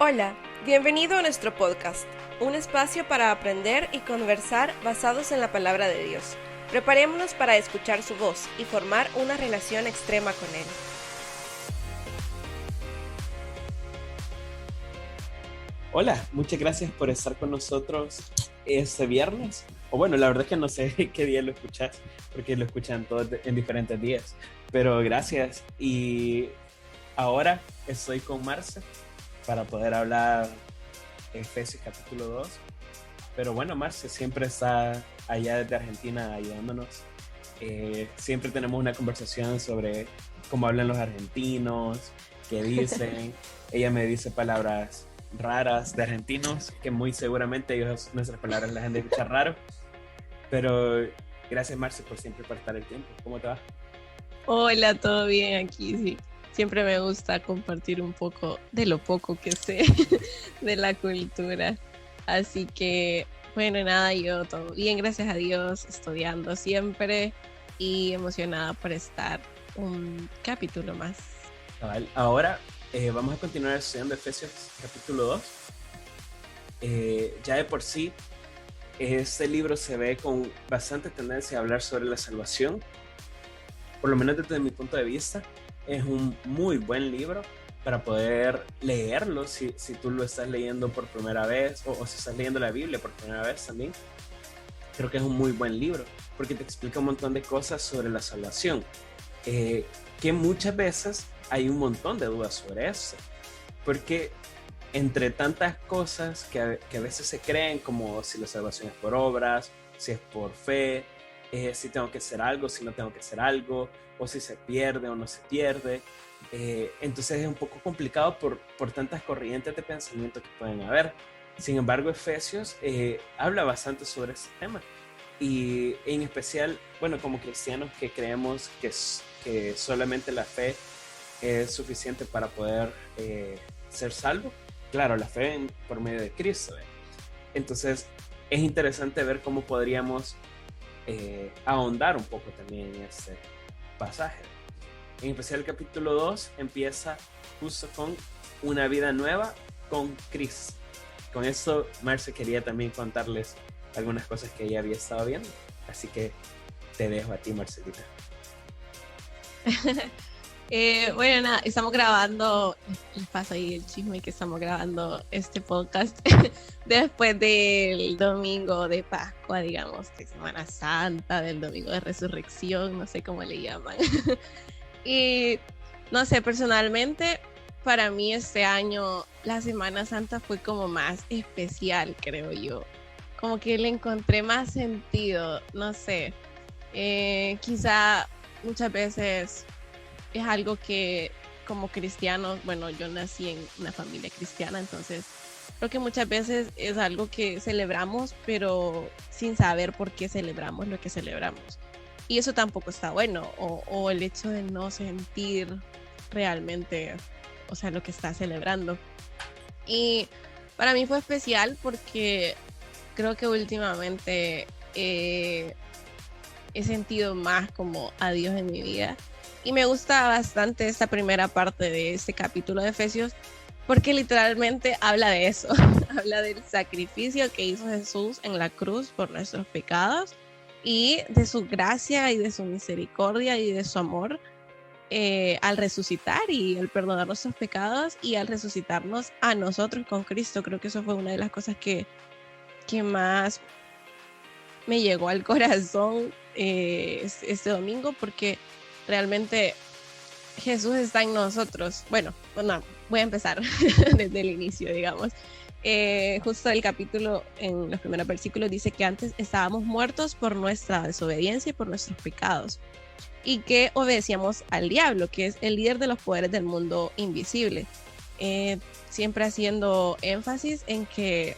Hola, bienvenido a nuestro podcast, un espacio para aprender y conversar basados en la palabra de Dios. Preparémonos para escuchar su voz y formar una relación extrema con Él. Hola, muchas gracias por estar con nosotros este viernes. O bueno, la verdad es que no sé qué día lo escuchas, porque lo escuchan todos en diferentes días. Pero gracias. Y ahora estoy con Marce para poder hablar Efesios capítulo 2. Pero bueno, Marce siempre está allá desde Argentina ayudándonos. Siempre tenemos una conversación sobre cómo hablan los argentinos, qué dicen. Ella me dice palabras raras de argentinos, que muy seguramente ellos nuestras palabras las han de escuchar raro. Pero gracias, Marce, por siempre apartar el tiempo. ¿Cómo te va? Hola, ¿todo bien aquí? Sí. Siempre me gusta compartir un poco de lo poco que sé de la cultura. Así que, bueno, nada, yo todo bien, gracias a Dios, estudiando siempre y emocionada por estar un capítulo más. Ahora vamos a continuar estudiando Efesios capítulo 2. Ya de por sí, este libro se ve con bastante tendencia a hablar sobre la salvación. Por lo menos desde mi punto de vista, es un muy buen libro para poder leerlo si tú lo estás leyendo por primera vez o si estás leyendo la Biblia por primera vez también. Creo que es un muy buen libro porque te explica un montón de cosas sobre la salvación, que muchas veces hay un montón de dudas sobre eso, porque entre tantas cosas que a veces se creen, como si la salvación es por obras, si es por fe, si tengo que hacer algo, si no tengo que hacer algo, o si se pierde o no se pierde. Entonces es un poco complicado por tantas corrientes de pensamiento que pueden haber. Sin embargo, Efesios habla bastante sobre ese tema. Y en especial, bueno, como cristianos que creemos que solamente la fe es suficiente para poder ser salvo. Claro, la fe por medio de Cristo. Entonces, es interesante ver cómo podríamos ahondar un poco también en este pasaje. En especial el capítulo 2 empieza justo con una vida nueva con Cristo. Con eso, Marce quería también contarles algunas cosas que ella había estado viendo. Así que te dejo a ti, Marcelita. Bueno, nada, estamos grabando, les paso ahí el chisme que estamos grabando este podcast después del domingo de Pascua, digamos, de Semana Santa, del domingo de Resurrección, no sé cómo le llaman. Y no sé, personalmente, para mí este año la Semana Santa fue como más especial, creo yo. Como que le encontré más sentido, no sé. Quizá muchas veces es algo que como cristianos, bueno, yo nací en una familia cristiana, entonces creo que muchas veces es algo que celebramos, pero sin saber por qué celebramos lo que celebramos. Y eso tampoco está bueno, o el hecho de no sentir realmente, o sea, lo que está celebrando. Y para mí fue especial porque creo que últimamente he sentido más como a Dios en mi vida. Y me gusta bastante esta primera parte de este capítulo de Efesios porque literalmente habla de eso. Habla del sacrificio que hizo Jesús en la cruz por nuestros pecados y de su gracia y de su misericordia y de su amor al resucitar y al perdonar nuestros pecados y al resucitarnos a nosotros con Cristo. Creo que eso fue una de las cosas que más me llegó al corazón este domingo, porque realmente Jesús está en nosotros. Bueno, voy a empezar desde el inicio, digamos. Justo el capítulo, en los primeros versículos, dice que antes estábamos muertos por nuestra desobediencia y por nuestros pecados, y que obedecíamos al diablo, que es el líder de los poderes del mundo invisible. Siempre haciendo énfasis en que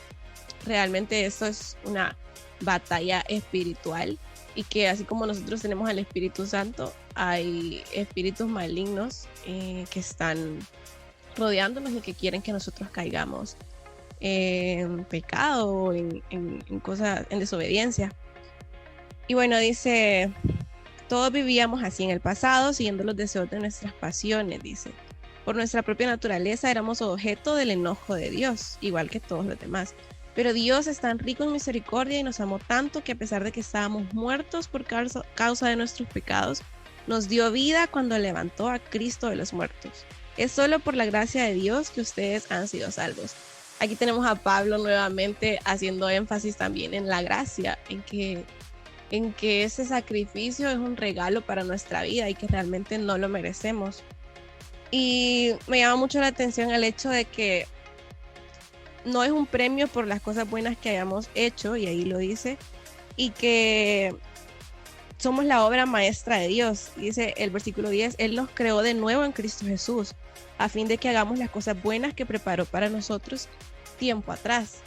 realmente esto es una batalla espiritual y que así como nosotros tenemos al Espíritu Santo, hay espíritus malignos que están rodeándonos y que quieren que nosotros caigamos en pecado, en cosas, en desobediencia. Y bueno, dice, todos vivíamos así en el pasado, siguiendo los deseos de nuestras pasiones, dice. Por nuestra propia naturaleza éramos objeto del enojo de Dios, igual que todos los demás. Pero Dios es tan rico en misericordia y nos amó tanto que a pesar de que estábamos muertos por causa de nuestros pecados, nos dio vida cuando levantó a Cristo de los muertos. Es solo por la gracia de Dios que ustedes han sido salvos. Aquí tenemos a Pablo nuevamente haciendo énfasis también en la gracia, en que ese sacrificio es un regalo para nuestra vida y que realmente no lo merecemos. Y me llama mucho la atención el hecho de que no es un premio por las cosas buenas que hayamos hecho, y ahí lo dice, y que somos la obra maestra de Dios. Dice el versículo 10, Él nos creó de nuevo en Cristo Jesús, a fin de que hagamos las cosas buenas que preparó para nosotros tiempo atrás.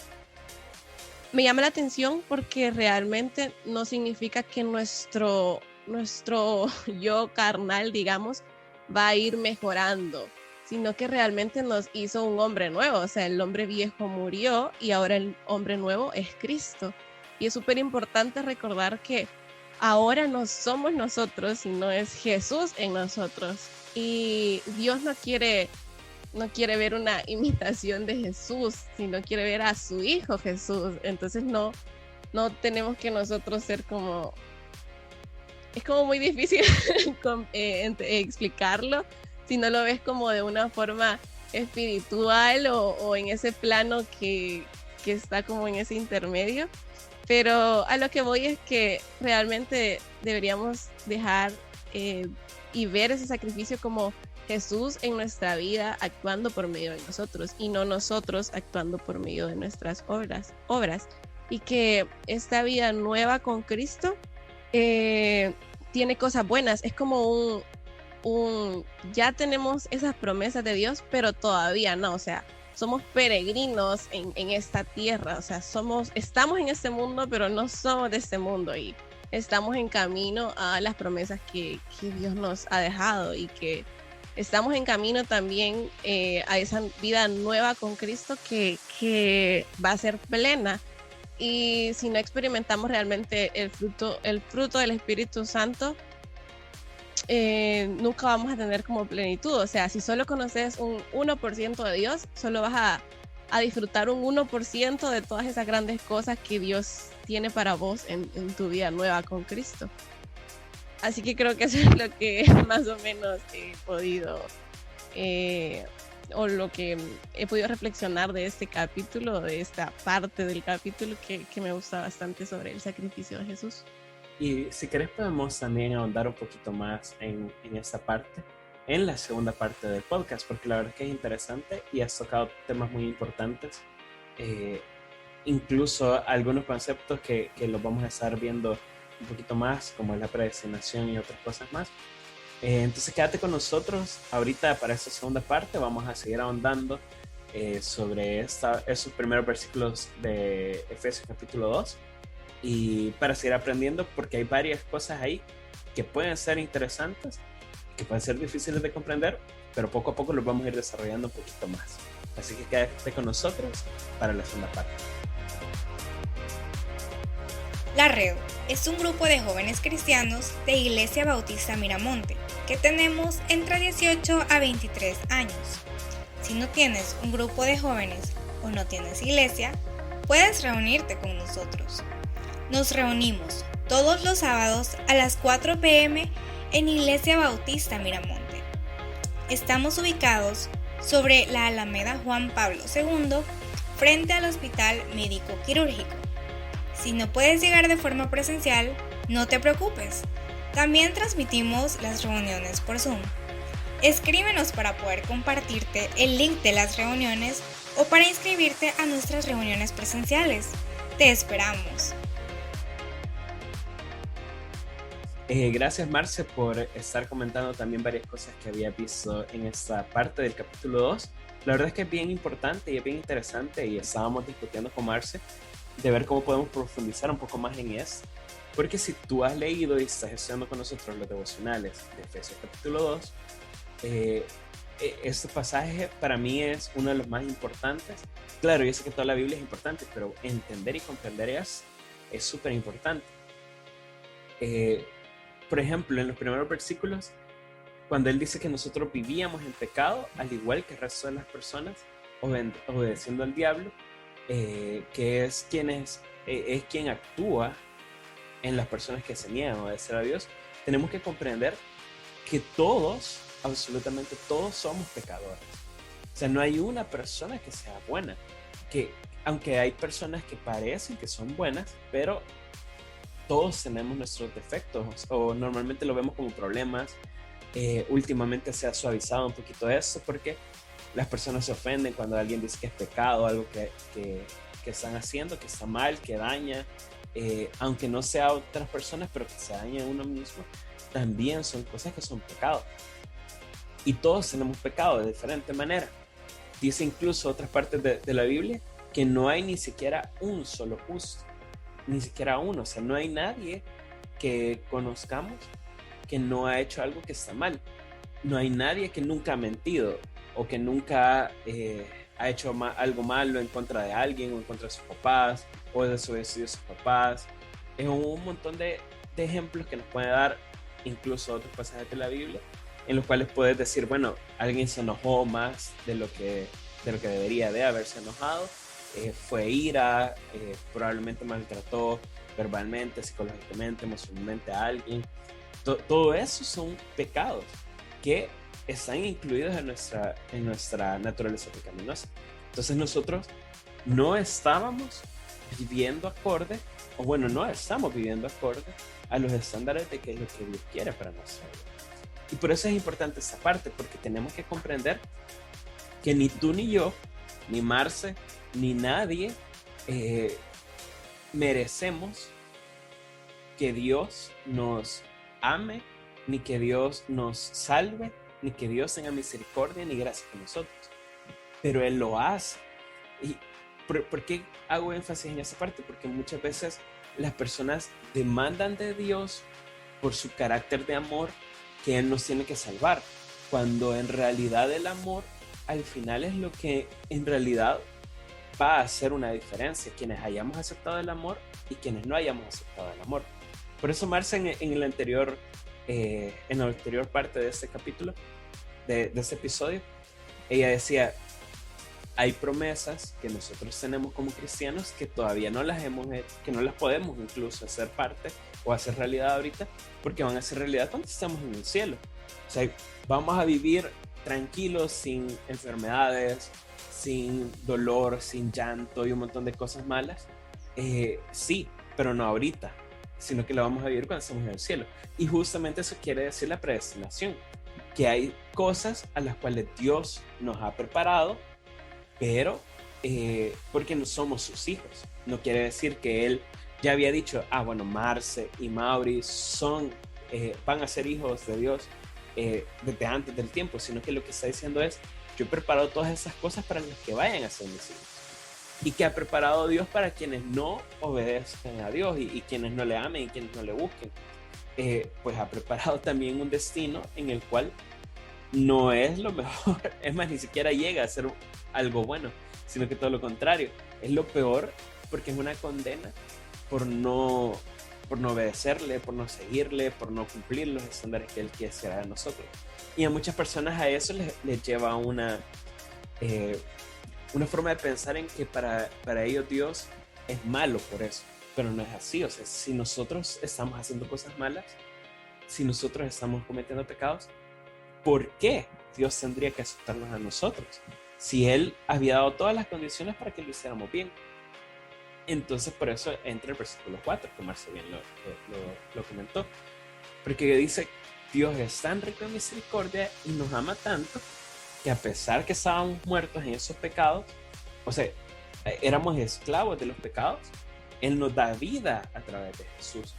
Me llama la atención porque realmente no significa que nuestro yo carnal, digamos, va a ir mejorando, sino que realmente nos hizo un hombre nuevo. O sea, el hombre viejo murió y ahora el hombre nuevo es Cristo. Y es súper importante recordar que ahora no somos nosotros, sino es Jesús en nosotros. Y Dios no quiere ver una imitación de Jesús, sino quiere ver a su Hijo Jesús. Entonces no tenemos que nosotros ser como... Es como muy difícil explicarlo si no lo ves como de una forma espiritual o en ese plano que está como en ese intermedio. Pero a lo que voy es que realmente deberíamos dejar y ver ese sacrificio como Jesús en nuestra vida actuando por medio de nosotros y no nosotros actuando por medio de nuestras obras. Y que esta vida nueva con Cristo tiene cosas buenas. Es como ya tenemos esas promesas de Dios, pero todavía no. O sea, somos peregrinos en esta tierra. O sea, estamos en este mundo, pero no somos de este mundo y estamos en camino a las promesas que Dios nos ha dejado, y que estamos en camino también a esa vida nueva con Cristo que va a ser plena. Y si no experimentamos realmente el fruto del Espíritu Santo, nunca vamos a tener como plenitud. O sea, si solo conoces un 1% de Dios, solo vas a disfrutar un 1% de todas esas grandes cosas que Dios tiene para vos en tu vida nueva con Cristo. Así que creo que eso es lo que más o menos he podido o lo que he podido reflexionar de este capítulo, de esta parte del capítulo que me gusta bastante sobre el sacrificio de Jesús. Y si querés podemos también ahondar un poquito más en esta parte, en la segunda parte del podcast, porque la verdad es que es interesante y has tocado temas muy importantes, incluso algunos conceptos que los vamos a estar viendo un poquito más, como es la predestinación y otras cosas más. Entonces quédate con nosotros ahorita para esta segunda parte. Vamos a seguir ahondando sobre esos primeros versículos de Efesios capítulo 2, y para seguir aprendiendo, porque hay varias cosas ahí que pueden ser interesantes, que pueden ser difíciles de comprender, pero poco a poco los vamos a ir desarrollando un poquito más. Así que quédate con nosotros para la segunda parte. La Red es un grupo de jóvenes cristianos de Iglesia Bautista Miramonte que tenemos entre 18 a 23 años. Si no tienes un grupo de jóvenes o no tienes iglesia, puedes reunirte con nosotros. Nos reunimos todos los sábados a las 4 p.m. en Iglesia Bautista Miramonte. Estamos ubicados sobre la Alameda Juan Pablo II, frente al Hospital Médico Quirúrgico. Si no puedes llegar de forma presencial, no te preocupes. También transmitimos las reuniones por Zoom. Escríbenos para poder compartirte el link de las reuniones o para inscribirte a nuestras reuniones presenciales. Te esperamos. Gracias, Marce, por estar comentando también varias cosas que había visto en esta parte del capítulo 2. La verdad es que es bien importante y es bien interesante, y estábamos discutiendo con Marce de ver cómo podemos profundizar un poco más en esto, porque si tú has leído y estás estudiando con nosotros los devocionales de Efesios capítulo 2, este pasaje para mí es uno de los más importantes. Claro, yo sé que toda la Biblia es importante, pero entender y comprender es súper importante. Por ejemplo, en los primeros versículos cuando Él dice que nosotros vivíamos en pecado, al igual que el resto de las personas, obedeciendo al diablo, que es quien actúa en las personas que se niegan a obedecer a Dios, tenemos que comprender que todos, absolutamente todos, somos pecadores. O sea, no hay una persona que sea buena, que aunque hay personas que parecen que son buenas, pero todos tenemos nuestros defectos, o normalmente lo vemos como problemas. Últimamente se ha suavizado un poquito eso, porque las personas se ofenden cuando alguien dice que es pecado, algo que están haciendo, que está mal, que daña, aunque no sea a otras personas, pero que se daña a uno mismo, también son cosas que son pecados. Y todos tenemos pecado de diferente manera. Dice incluso otras partes de la Biblia que no hay ni siquiera un solo justo, ni siquiera uno. O sea, no hay nadie que conozcamos que no ha hecho algo que está mal. No hay nadie que nunca ha mentido o que nunca ha hecho algo malo en contra de alguien o en contra de sus papás o desobedecido a sus papás. Es un montón de ejemplos que nos puede dar incluso otros pasajes de la Biblia en los cuales puedes decir, bueno, alguien se enojó más de lo que debería de haberse enojado, fue ira, probablemente maltrató verbalmente, psicológicamente, emocionalmente a alguien. Todo eso son pecados que están incluidos en nuestra naturaleza pecaminosa. Entonces nosotros no estábamos viviendo acorde, o bueno, no estamos viviendo acorde a los estándares de qué es lo que Dios quiere para nuestra vida. Y por eso es importante esa parte, porque tenemos que comprender que ni tú ni yo, ni Marce, ni nadie merecemos que Dios nos ame, ni que Dios nos salve, ni que Dios tenga misericordia ni gracia con nosotros. Pero Él lo hace. ¿Y por qué hago énfasis en esa parte? Porque muchas veces las personas demandan de Dios por su carácter de amor que Él nos tiene que salvar, cuando en realidad el amor al final es lo que en realidad va a hacer una diferencia, quienes hayamos aceptado el amor y quienes no hayamos aceptado el amor. Por eso Marce en la anterior parte de este capítulo, de este episodio, ella decía, hay promesas que nosotros tenemos como cristianos que todavía no las que no las podemos incluso hacer parte o hacer realidad ahorita, porque van a ser realidad cuando estemos en el cielo. O sea, vamos a vivir tranquilos, sin enfermedades, sin dolor, sin llanto y un montón de cosas malas. Sí, pero no ahorita, sino que lo vamos a vivir cuando estemos en el cielo. Y justamente eso quiere decir la predestinación, que hay cosas a las cuales Dios nos ha preparado, pero porque no somos sus hijos. No quiere decir que Él ya había dicho, bueno, Marce y Mauri van a ser hijos de Dios desde antes del tiempo, sino que lo que está diciendo es, yo he preparado todas esas cosas para los que vayan a ser mis hijos. Y que ha preparado Dios para quienes no obedezcan a Dios y quienes no le amen y quienes no le busquen. Pues ha preparado también un destino en el cual no es lo mejor, es más, ni siquiera llega a ser algo bueno, sino que todo lo contrario, es lo peor, porque es una condena por no obedecerle, por no seguirle, por no cumplir los estándares que Él quiere de nosotros. Y a muchas personas a eso les lleva una forma de pensar en que para ellos Dios es malo por eso, pero no es así. O sea, si nosotros estamos haciendo cosas malas, si nosotros estamos cometiendo pecados, ¿por qué Dios tendría que aceptarnos a nosotros? Si Él había dado todas las condiciones para que lo hiciéramos bien. Entonces por eso entra el versículo 4, que Marce bien lo comentó, porque dice, Dios es tan rico en misericordia y nos ama tanto que a pesar que estábamos muertos en esos pecados, o sea, éramos esclavos de los pecados, Él nos da vida a través de Jesús.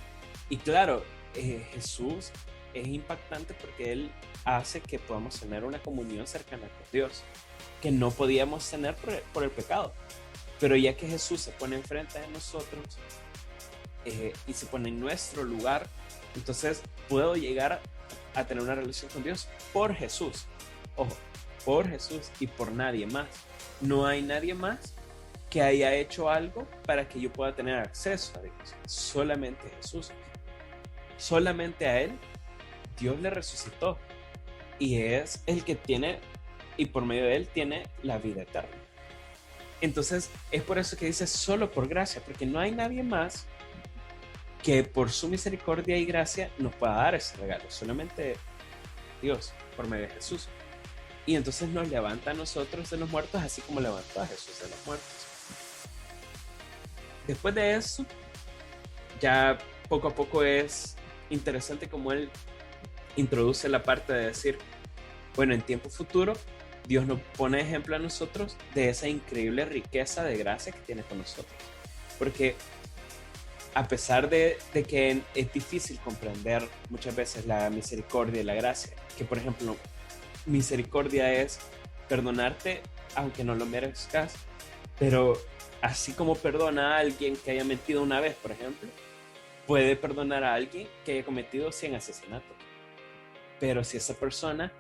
Y claro, Jesús es impactante porque Él hace que podamos tener una comunión cercana con Dios, que no podíamos tener por el pecado. Pero ya que Jesús se pone enfrente de nosotros y se pone en nuestro lugar, entonces puedo llegar a tener una relación con Dios por Jesús. Ojo, por Jesús y por nadie más. No hay nadie más que haya hecho algo para que yo pueda tener acceso a Dios. Solamente Jesús. Solamente a Él Dios le resucitó. y es el que tiene, y por medio de él tiene la vida eterna. Entonces es por eso que dice solo por gracia, porque no hay nadie más que por su misericordia y gracia nos pueda dar ese regalo, solamente Dios por medio de Jesús. Y entonces nos levanta a nosotros de los muertos, así como levantó a Jesús de los muertos. Después de eso, ya poco a poco es interesante como él introduce la parte de decir, bueno, en tiempo futuro, Dios nos pone ejemplo a nosotros de esa increíble riqueza de gracia que tiene con nosotros. Porque a pesar de que es difícil comprender muchas veces la misericordia y la gracia, que por ejemplo, misericordia es perdonarte aunque no lo merezcas, pero así como perdona a alguien que haya mentido una vez, por ejemplo, puede perdonar a alguien que haya cometido 100 asesinatos. Pero si esa persona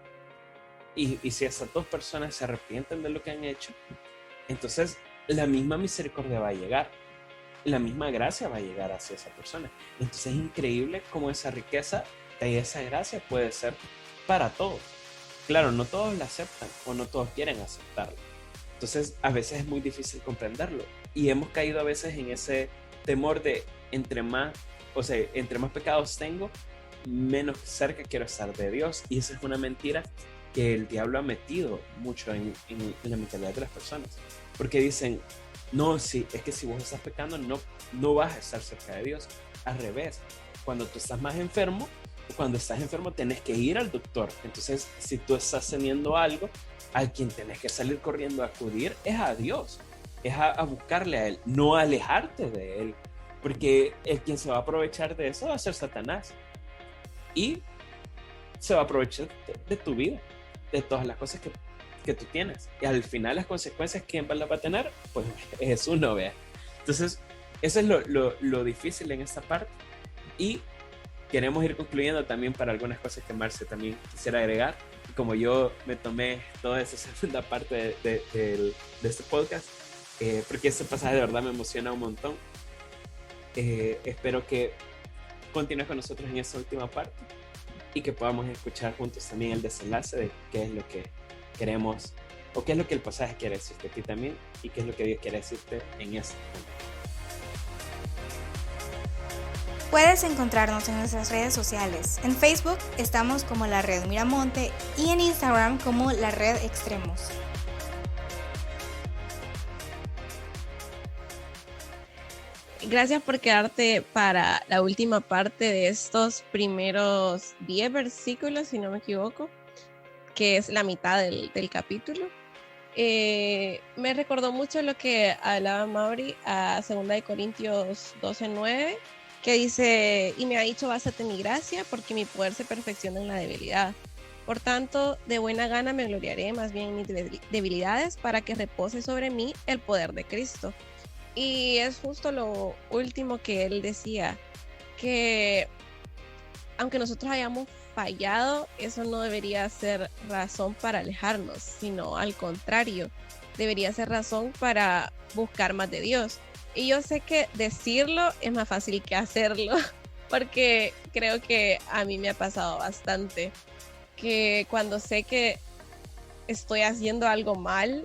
y si esas dos personas se arrepienten de lo que han hecho, entonces la misma misericordia va a llegar, la misma gracia va a llegar hacia esa persona. Entonces es increíble cómo esa riqueza y esa gracia puede ser para todos. Claro, no todos la aceptan o no todos quieren aceptarla. Entonces a veces es muy difícil comprenderlo y hemos caído a veces en ese temor de entre más pecados tengo, menos cerca quiero estar de Dios, y esa es una mentira que el diablo ha metido mucho en la mentalidad de las personas, porque dicen, no, sí, es que si vos estás pecando no vas a estar cerca de Dios. Al revés, cuando tú estás más enfermo, cuando estás enfermo tenés que ir al doctor. Entonces si tú estás teniendo algo, a quien tenés que salir corriendo a acudir es a Dios, es a buscarle a Él, no a alejarte de Él, porque el quien se va a aprovechar de eso va a ser Satanás y se va a aprovechar de tu vida, de todas las cosas que tú tienes, y al final las consecuencias, ¿quién las va a tener? Pues Jesús no vea. Entonces eso es lo difícil en esta parte, y queremos ir concluyendo también para algunas cosas que Marce también quisiera agregar. Como yo me tomé toda esa segunda parte de este podcast, porque este pasaje de verdad me emociona un montón. Espero que continúes con nosotros en esta última parte y que podamos escuchar juntos también el desenlace de qué es lo que queremos, o qué es lo que el pasaje quiere decirte a ti también, y qué es lo que Dios quiere decirte en este momento. Puedes encontrarnos en nuestras redes sociales. En Facebook estamos como La Red Miramonte y en Instagram como La Red Extremos. Gracias por quedarte para la última parte de estos primeros 10 versículos, si no me equivoco, que es la mitad del capítulo. Me recordó mucho lo que hablaba Mauri a 2 Corintios 12:9, que dice, y me ha dicho, básate en mi gracia, porque mi poder se perfecciona en la debilidad. Por tanto, de buena gana me gloriaré más bien en mis debilidades, para que repose sobre mí el poder de Cristo. Y es justo lo último que él decía, que aunque nosotros hayamos fallado, eso no debería ser razón para alejarnos, sino al contrario, debería ser razón para buscar más de Dios. Y yo sé que decirlo es más fácil que hacerlo, porque creo que a mí me ha pasado bastante, que cuando sé que estoy haciendo algo mal,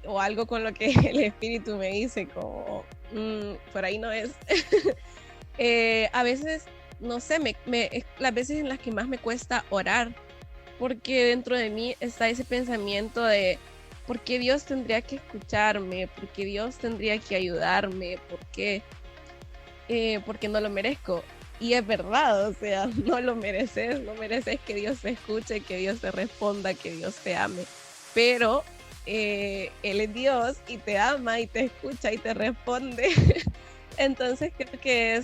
o algo con lo que el espíritu me dice como, por ahí no es, a veces, no sé, las veces en las que más me cuesta orar, porque dentro de mí está ese pensamiento de, ¿por qué Dios tendría que escucharme? ¿Por qué Dios tendría que ayudarme? ¿Por qué? Porque no lo merezco. Y es verdad, o sea, no lo mereces, no mereces que Dios te escuche, que Dios te responda, que Dios te ame, pero Él es Dios y te ama y te escucha y te responde. Entonces creo que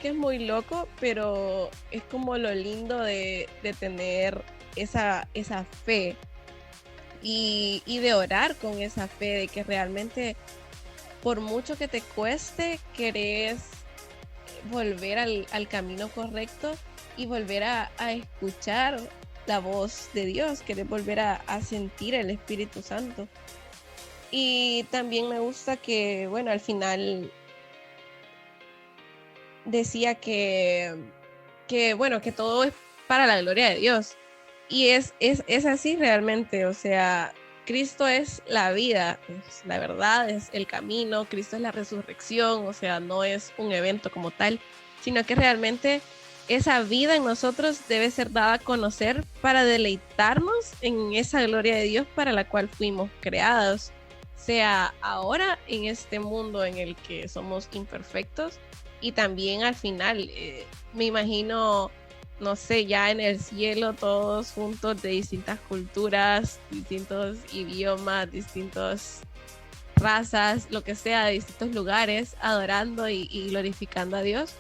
es muy loco, pero es como lo lindo de tener esa fe y de orar con esa fe, de que realmente por mucho que te cueste, querés volver al camino correcto y volver a escuchar la voz de Dios, querés volver a sentir el Espíritu Santo. Y también me gusta que, bueno, al final decía que bueno, que todo es para la gloria de Dios. Y es así realmente, o sea, Cristo es la vida, es la verdad, es el camino, Cristo es la resurrección, o sea, no es un evento como tal, sino que realmente esa vida en nosotros debe ser dada a conocer para deleitarnos en esa gloria de Dios para la cual fuimos creados, sea ahora en este mundo en el que somos imperfectos y también al final, me imagino, no sé, ya en el cielo todos juntos de distintas culturas, distintos idiomas, distintas razas, lo que sea, de distintos lugares, adorando y glorificando a Dios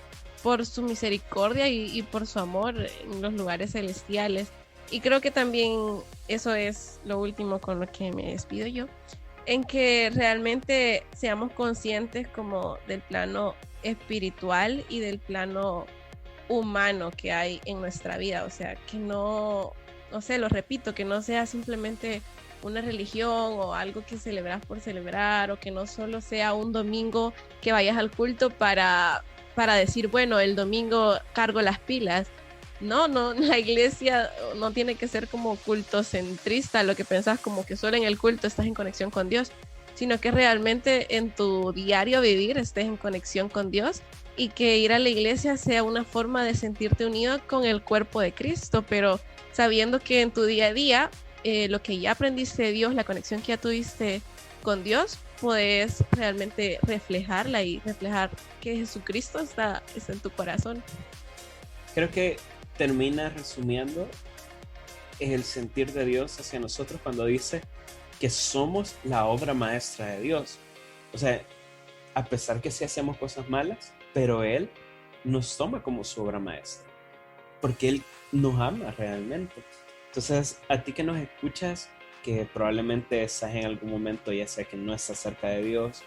por su misericordia y por su amor en los lugares celestiales. Y creo que también eso es lo último con lo que me despido yo, en que realmente seamos conscientes como del plano espiritual y del plano humano que hay en nuestra vida, o sea, que no sé, lo repito, que no sea simplemente una religión o algo que celebras por celebrar, o que no solo sea un domingo que vayas al culto para decir, bueno, el domingo cargo las pilas. No, la iglesia no tiene que ser como cultocentrista, lo que pensás como que solo en el culto estás en conexión con Dios, sino que realmente en tu diario vivir estés en conexión con Dios, y que ir a la iglesia sea una forma de sentirte unido con el cuerpo de Cristo, pero sabiendo que en tu día a día, lo que ya aprendiste de Dios, la conexión que ya tuviste con Dios, puedes realmente reflejarla y reflejar que Jesucristo está en tu corazón. Creo que termina resumiendo el sentir de Dios hacia nosotros cuando dice que somos la obra maestra de Dios. O sea, a pesar que sí hacemos cosas malas, pero Él nos toma como su obra maestra, porque Él nos ama realmente. Entonces, a ti que nos escuchas, que probablemente estás en algún momento, ya sea que no estás cerca de Dios,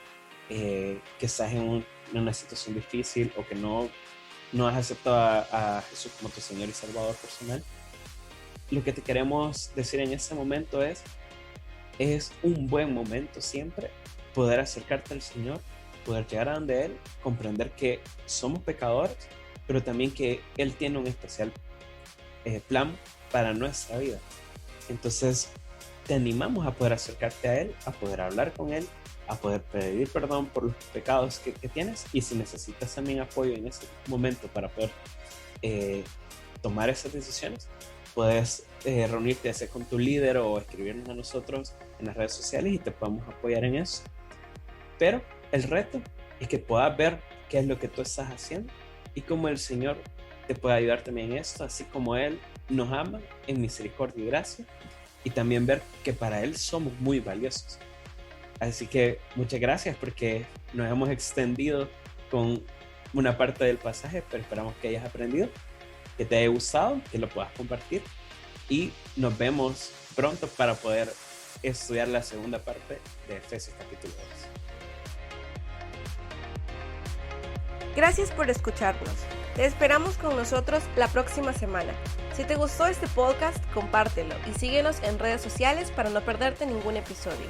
que estás en una situación difícil, o que no has aceptado a Jesús como tu Señor y Salvador personal, lo que te queremos decir en este momento es un buen momento siempre poder acercarte al Señor, poder llegar a donde Él, comprender que somos pecadores, pero también que Él tiene un especial plan para nuestra vida. Entonces te animamos a poder acercarte a Él, a poder hablar con Él, a poder pedir perdón por los pecados que tienes, y si necesitas también apoyo en ese momento para poder tomar esas decisiones, puedes reunirte ya sea con tu líder o escribirnos a nosotros en las redes sociales y te podemos apoyar en eso. Pero el reto es que puedas ver qué es lo que tú estás haciendo y cómo el Señor te puede ayudar también en esto, así como Él nos ama en misericordia y gracia, y también ver que para Él somos muy valiosos. Así que muchas gracias, porque nos hemos extendido con una parte del pasaje, pero esperamos que hayas aprendido, que te haya gustado, que lo puedas compartir, y nos vemos pronto para poder estudiar la segunda parte de Efesios capítulo 2. Gracias por escucharnos. Te esperamos con nosotros la próxima semana. Si te gustó este podcast, compártelo y síguenos en redes sociales para no perderte ningún episodio.